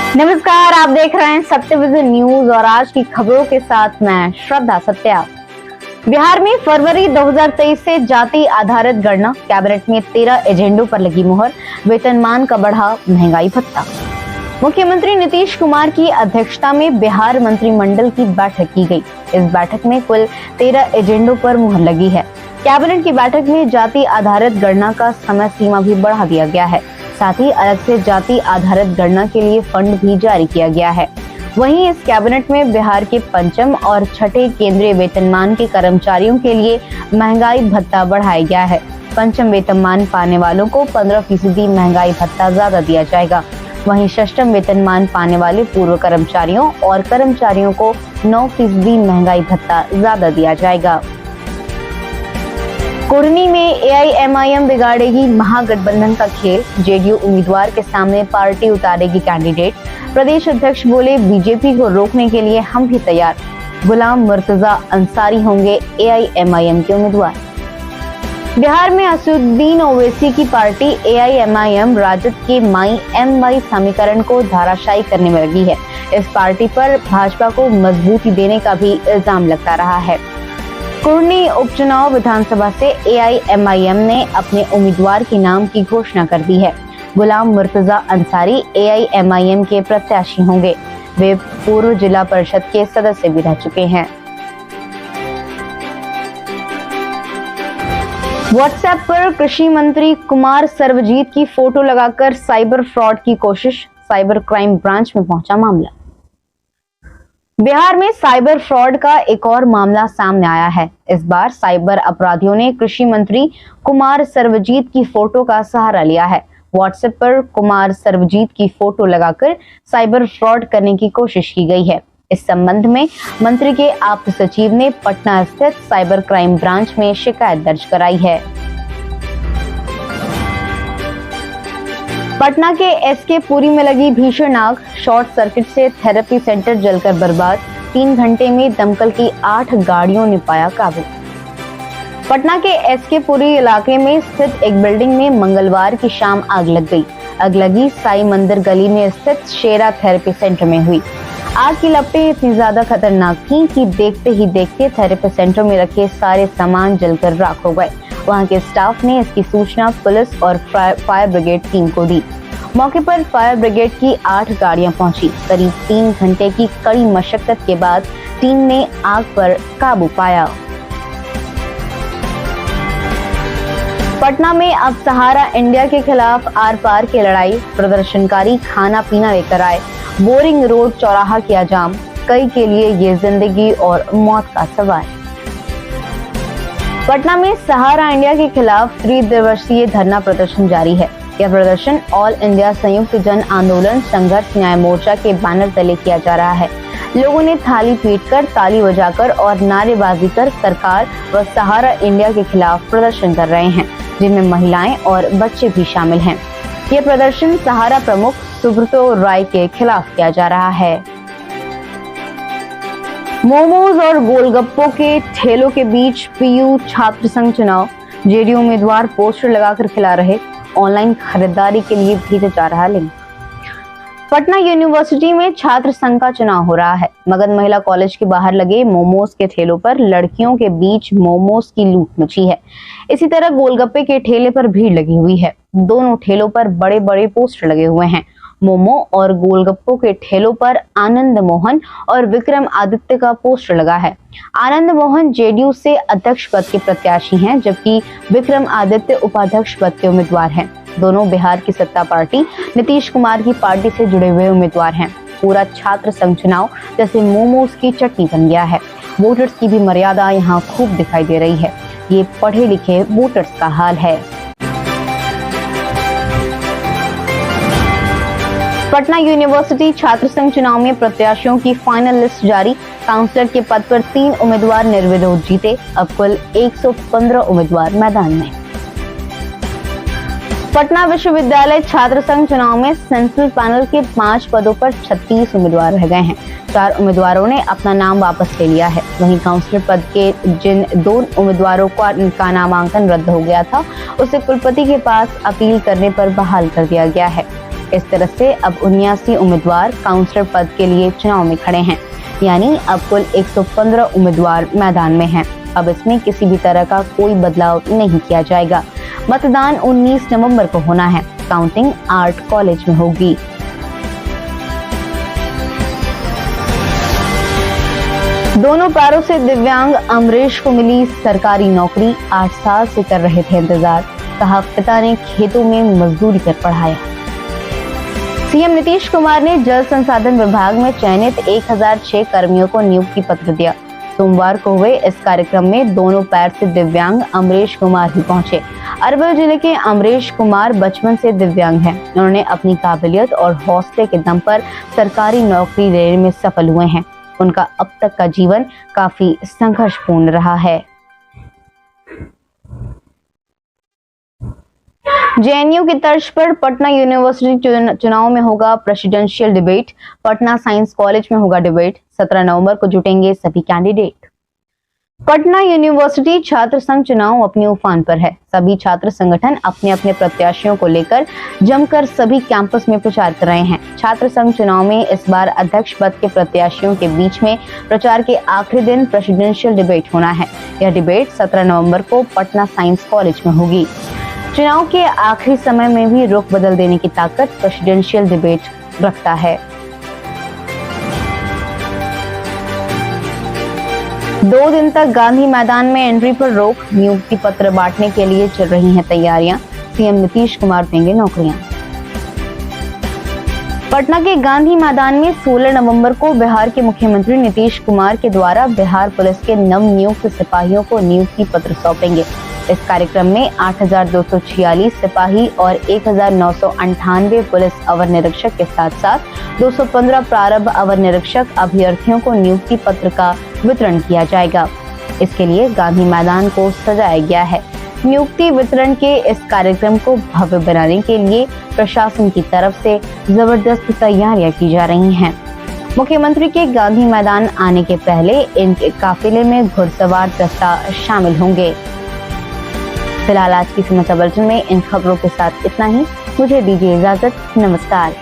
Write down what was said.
नमस्कार, आप देख रहे हैं सत्य विजन न्यूज और आज की खबरों के साथ मैं श्रद्धा सत्या। बिहार में फरवरी 2023 से जाति आधारित गणना, कैबिनेट में 13 एजेंडों पर लगी मुहर, वेतनमान का बढ़ा महंगाई भत्ता। मुख्यमंत्री नीतीश कुमार की अध्यक्षता में बिहार मंत्रिमंडल की बैठक की गई। इस बैठक में कुल 13 एजेंडों पर मुहर लगी है। कैबिनेट की बैठक में जाति आधारित गणना का समय सीमा भी बढ़ा दिया गया है। साथ ही अलग से जाति आधारित गणना के लिए फंड भी जारी किया गया है। वहीं इस कैबिनेट में बिहार के पंचम और छठे केंद्रीय वेतनमान के कर्मचारियों के लिए महंगाई भत्ता बढ़ाया गया है। पंचम वेतनमान पाने वालों को 15% महंगाई भत्ता ज्यादा दिया जाएगा। वहीं षष्ठम वेतनमान पाने वाले पूर्व कर्मचारियों और कर्मचारियों को 9% महंगाई भत्ता ज्यादा दिया जाएगा। कुढ़नी में AIMIM बिगाड़ेगी महागठबंधन का खेल, जेडीयू उम्मीदवार के सामने पार्टी उतारेगी कैंडिडेट। प्रदेश अध्यक्ष बोले, बीजेपी को रोकने के लिए हम भी तैयार। गुलाम मुर्तजा अंसारी होंगे AIMIM के उम्मीदवार। बिहार में असदुद्दीन ओवैसी की पार्टी AIMIM राजद के MY समीकरण को धाराशायी करने में लगी है। इस पार्टी पर भाजपा को मजबूती देने का भी इल्जाम लगता रहा है। कुढ़नी उपचुनाव विधानसभा से AIMIM ने अपने उम्मीदवार के नाम की घोषणा कर दी है। गुलाम मुर्तजा अंसारी AIMIM के प्रत्याशी होंगे। वे पूर्व जिला परिषद के सदस्य भी रह चुके हैं। व्हाट्सएप पर कृषि मंत्री कुमार सर्वजीत की फोटो लगाकर साइबर फ्रॉड की कोशिश, साइबर क्राइम ब्रांच में पहुंचा मामला। बिहार में साइबर फ्रॉड का एक और मामला सामने आया है। इस बार साइबर अपराधियों ने कृषि मंत्री कुमार सर्वजीत की फोटो का सहारा लिया है। व्हाट्सएप पर कुमार सर्वजीत की फोटो लगाकर साइबर फ्रॉड करने की कोशिश की गई है। इस संबंध में मंत्री के आप्त सचिव ने पटना स्थित साइबर क्राइम ब्रांच में शिकायत दर्ज कराई है। पटना के SK पुरी में लगी भीषण आग, शॉर्ट सर्किट से थेरेपी सेंटर जलकर बर्बाद। 3 घंटे में दमकल की 8 गाड़ियों ने पाया काबू। पटना के SK पुरी इलाके में स्थित एक बिल्डिंग में मंगलवार की शाम आग लग गई। आग लगी साई मंदिर गली में स्थित शेरा थेरेपी सेंटर में हुई। आग की लपटें इतनी ज्यादा खतरनाक थीं कि देखते ही देखते थेरेपी सेंटर में रखे सारे सामान जलकर राख हो गए। वहां के स्टाफ ने इसकी सूचना पुलिस और फायर ब्रिगेड टीम को दी। मौके पर फायर ब्रिगेड की 8 गाड़ियां पहुंची। करीब 3 घंटे की कड़ी मशक्कत के बाद टीम ने आग पर काबू पाया। पटना में अब सहारा इंडिया के खिलाफ आर पार की लड़ाई, प्रदर्शनकारी खाना पीना लेकर आए। बोरिंग रोड चौराहा किया जाम, कई के लिए ये जिंदगी और मौत का सवाल। पटना में सहारा इंडिया के खिलाफ 3 दिवसीय धरना प्रदर्शन जारी है। यह प्रदर्शन ऑल इंडिया संयुक्त जन आंदोलन संघर्ष न्याय मोर्चा के बैनर तले किया जा रहा है। लोगों ने थाली पीटकर, ताली बजाकर और नारेबाजी कर सरकार व सहारा इंडिया के खिलाफ प्रदर्शन कर रहे हैं, जिनमें महिलाएं और बच्चे भी शामिल हैं। यह प्रदर्शन सहारा प्रमुख सुब्रतो राय के खिलाफ किया जा रहा है। मोमोज और गोलगप्पों के ठेलों के बीच PU छात्र संघ चुनाव, जेडीयू उम्मीदवार पोस्टर लगाकर खिला रहे। ऑनलाइन खरीदारी के लिए भेजा जा रहा लिंक। पटना यूनिवर्सिटी में छात्र संघ का चुनाव हो रहा है। मगध महिला कॉलेज के बाहर लगे मोमोज के ठेलों पर लड़कियों के बीच मोमोज की लूट मची है। इसी तरह गोलगप्पे के ठेले पर भीड़ लगी हुई है। दोनों ठेलों पर बड़े बड़े पोस्टर लगे हुए हैं। मोमो और गोलगप्पों के ठेलों पर आनंद मोहन और विक्रम आदित्य का पोस्टर लगा है। आनंद मोहन जेडीयू से अध्यक्ष पद के प्रत्याशी हैं, जबकि विक्रम आदित्य उपाध्यक्ष पद के उम्मीदवार हैं। दोनों बिहार की सत्ता पार्टी नीतीश कुमार की पार्टी से जुड़े हुए उम्मीदवार हैं। पूरा छात्र संघ चुनाव जैसे मोमोज की चटनी बन गया है। वोटर्स की भी मर्यादा यहाँ खूब दिखाई दे रही है। ये पढ़े लिखे वोटर्स का हाल है। पटना यूनिवर्सिटी छात्र संघ चुनाव में प्रत्याशियों की फाइनल लिस्ट जारी। काउंसलर के पद पर 3 उम्मीदवार निर्विरोध जीते। अब कुल 115 उम्मीदवार मैदान में। पटना विश्वविद्यालय छात्र संघ चुनाव में सेंट्रल पैनल के 5 पदों पर 36 उम्मीदवार रह गए हैं। 4 उम्मीदवारों ने अपना नाम वापस ले लिया है। वहीं काउंसलर पद के जिन 2 उम्मीदवारों का नामांकन रद्द हो गया था, उसे कुलपति के पास अपील करने पर बहाल कर दिया गया है। इस तरह से अब 79 उम्मीदवार काउंसलर पद के लिए चुनाव में खड़े हैं, यानी अब कुल 115 उम्मीदवार मैदान में हैं। अब इसमें किसी भी तरह का कोई बदलाव नहीं किया जाएगा। मतदान 19 नवंबर को होना है। काउंटिंग आर्ट कॉलेज में होगी। दोनों पैरों से दिव्यांग अमरीश को मिली सरकारी नौकरी। 8 साल से कर रहे थे इंतजार। कहा पिता ने खेतों में मजदूरी कर पढ़ाया। सीएम नीतीश कुमार ने जल संसाधन विभाग में चयनित 1006 कर्मियों को नियुक्ति पत्र दिया। सोमवार को हुए इस कार्यक्रम में दोनों पैर से दिव्यांग अमरीश कुमार ही पहुंचे। अरवल जिले के अमरीश कुमार बचपन से दिव्यांग हैं। उन्होंने अपनी काबिलियत और हौसले के दम पर सरकारी नौकरी लेने में सफल हुए हैं। उनका अब तक का जीवन काफी संघर्षपूर्ण रहा है। जेएनयू की तर्ज पर पटना यूनिवर्सिटी चुनाव में होगा presidential debate. Patna science college में होगा डिबेट। 17 नवंबर को जुटेंगे सभी कैंडिडेट। पटना यूनिवर्सिटी छात्र संघ चुनाव अपने उफान पर है। सभी छात्र संगठन अपने अपने प्रत्याशियों को लेकर जमकर सभी कैंपस में प्रचार कर रहे हैं। छात्र संघ चुनाव में इस बार अध्यक्ष पद के प्रत्याशियों के बीच में प्रचार के आखिरी दिन प्रेसिडेंशियल डिबेट होना है। यह डिबेट 17 नवंबर को पटना साइंस कॉलेज में होगी। चुनाव के आखिरी समय में भी रुख बदल देने की ताकत प्रेसिडेंशियल डिबेट रखता है। 2 दिन तक गांधी मैदान में एंट्री पर रोक। नियुक्ति पत्र बांटने के लिए चल रही हैं तैयारियां। सीएम नीतीश कुमार देंगे नौकरियां। पटना के गांधी मैदान में 16 नवंबर को बिहार के मुख्यमंत्री नीतीश कुमार के द्वारा बिहार पुलिस के नवनियुक्त सिपाहियों को नियुक्ति पत्र सौंपेंगे। इस कार्यक्रम में 8,246 सिपाही और 1,998 पुलिस अवर निरीक्षक के साथ साथ 215 प्रारंभ अवर निरीक्षक अभ्यर्थियों को नियुक्ति पत्र का वितरण किया जाएगा। इसके लिए गांधी मैदान को सजाया गया है। नियुक्ति वितरण के इस कार्यक्रम को भव्य बनाने के लिए प्रशासन की तरफ से जबरदस्त तैयारियां की जा रही हैं। मुख्यमंत्री के गांधी मैदान आने के पहले इनके काफिले में घुड़सवार दस्ता शामिल होंगे। फिलहाल आज की समाचार बुलेटिन में इन खबरों के साथ इतना ही। मुझे दीजिए इजाजत। नमस्कार।